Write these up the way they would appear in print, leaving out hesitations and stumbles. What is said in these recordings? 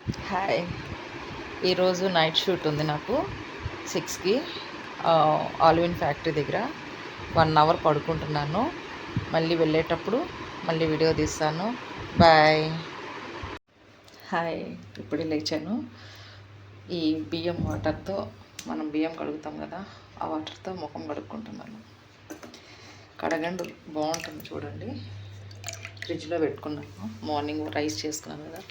Hi. ఈరోజు night shoot ఉంది నాకు 6కి ఆల్విన్ ఫ్యాక్టరీ దగ్గర. 1 అవర్ పడుకుంటున్నాను. మళ్ళీ వెళ్ళేటప్పుడు మళ్ళీ వీడియో తీస్తాను. బాయ్. హాయ్. ఇప్పుడే లేచాను. ఈ బియ్యం వాటర్తో మనం బియ్యం కడుగుతాం కదా, ఆ వాటర్తో ముఖం కడుక్కుంటున్నాను. కడగండి, బాగుంటుంది చూడండి. ఫ్రిడ్జ్లో పెట్టుకున్నాను. మార్నింగ్ రైస్ చేసుకున్నాను కదా.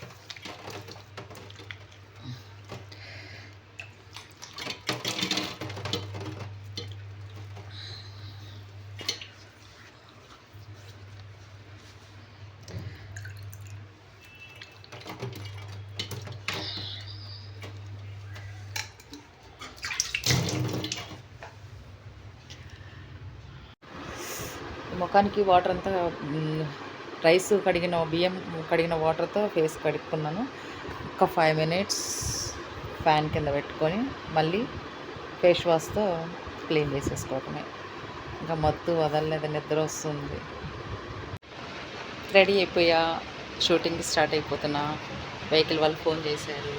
ముఖానికి వాటర్ అంతా రైస్ కడిగిన బియ్యం కడిగిన వాటర్తో ఫేస్ కడుక్కున్నాను. ఒక 5 minutes ఫ్యాన్ కింద పెట్టుకొని మళ్ళీ ఫేస్ వాష్తో క్లీన్ చేసేసుకోవటమే. ఇంకా మత్తు వదలలేదు, నిద్ర వస్తుంది. రెడీ అయిపోయా, షూటింగ్కి స్టార్ట్ అయిపోతున్నా. వెహికల్ వాళ్ళు ఫోన్ చేశారు.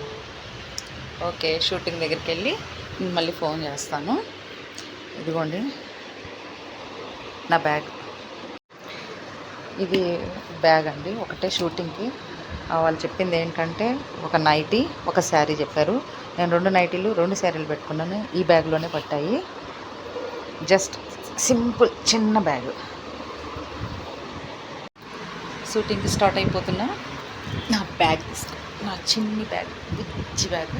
ఓకే, షూటింగ్ దగ్గరికి వెళ్ళి మళ్ళీ ఫోన్ చేస్తాను. ఇదిగోండి నా బ్యాగ్. ఇది బ్యాగ్ అండి, ఒకటే షూటింగ్కి. వాళ్ళు చెప్పింది ఏంటంటే ఒక నైటీ, ఒక శారీ చెప్పారు. నేను 2 నైటీలు 2 శారీలు పెట్టుకున్నాను. ఈ బ్యాగ్లోనే పట్టాయి. జస్ట్ సింపుల్ చిన్న బ్యాగ్. షూటింగ్కి స్టార్ట్ అయిపోతున్నా. నా బ్యాగ్ తీసుకో, నా చిన్ని బ్యాగ్, పిచ్చి బ్యాగ్.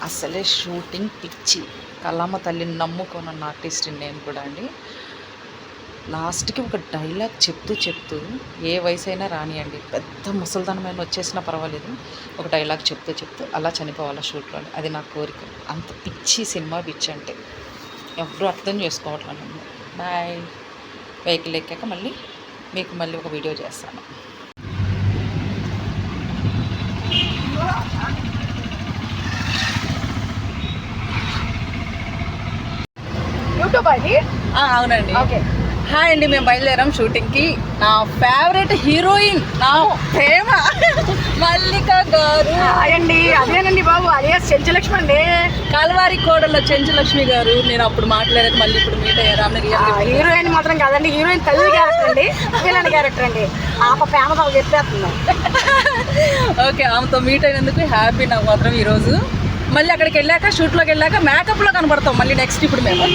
అసలే షూటింగ్ పిచ్చి. కళామ తల్లిని నమ్ముకున్న ఆర్టిస్ట్ని నేను కూడా అండి. లాస్ట్కి ఒక డైలాగ్ చెప్తూ ఏ వయసు అయినా రానియండి, పెద్ద ముసలితనమైన వచ్చేసినా పర్వాలేదు, ఒక డైలాగ్ చెప్తూ అలా చనిపోవాలి షూట్లో. అది నా కోరిక. అంత పిచ్చి సినిమా పిచ్చి అంటే ఎవరు అర్థం చేసుకోవట్లేదు. బాయ్. వెహికల్ ఎక్కాక మళ్ళీ ఒక వీడియో చేస్తాను. యూట్యూబ్ అది? అవునండి. ఓకే. హాయ్ అండి, మేము బయలుదేరాం షూటింగ్కి. నా ఫేవరెట్ హీరోయిన్, నా ప్రేమ మల్లిక గారు. అండి అదేనండి బాబు, అదే చెంచలక్ష్మి అండి. కల్వారి కోడల్లో చెంచులక్ష్మి గారు. నేను అప్పుడు మాట్లాడేది, మళ్ళీ ఇప్పుడు మీట్ అయ్యారు. హీరోయిన్ మాత్రం కాదండి, హీరోయిన్ తల్లి క్యారెక్టర్ అండి, విలన్ క్యారెక్టర్ అండి. ప్రేమతో చెప్పేస్తున్నాం. ఓకే, ఆమెతో మీట్ అయినందుకు హ్యాపీ నాకు మాత్రం ఈరోజు. మళ్ళీ అక్కడికి వెళ్ళాక, షూట్లోకి వెళ్ళాక మేకప్లో కనబడతాం మళ్ళీ నెక్స్ట్. ఇప్పుడు మేము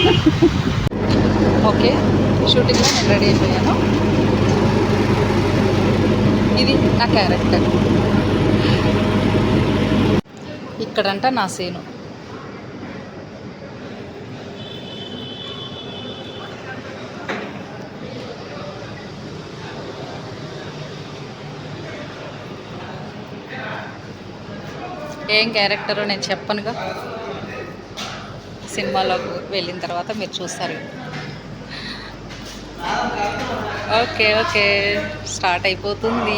ఓకే, షూటింగ్లో నేను రెడీ అయిపోయాను. ఇది నా క్యారెక్టర్. ఇక్కడంట నా సీను. ఏం క్యారెక్టరో నేను చెప్పనుగా, సినిమాలోకి వెళ్ళిన తర్వాత మీరు చూస్తారు. ఓకే ఓకే, స్టార్ట్ అయిపోతుంది.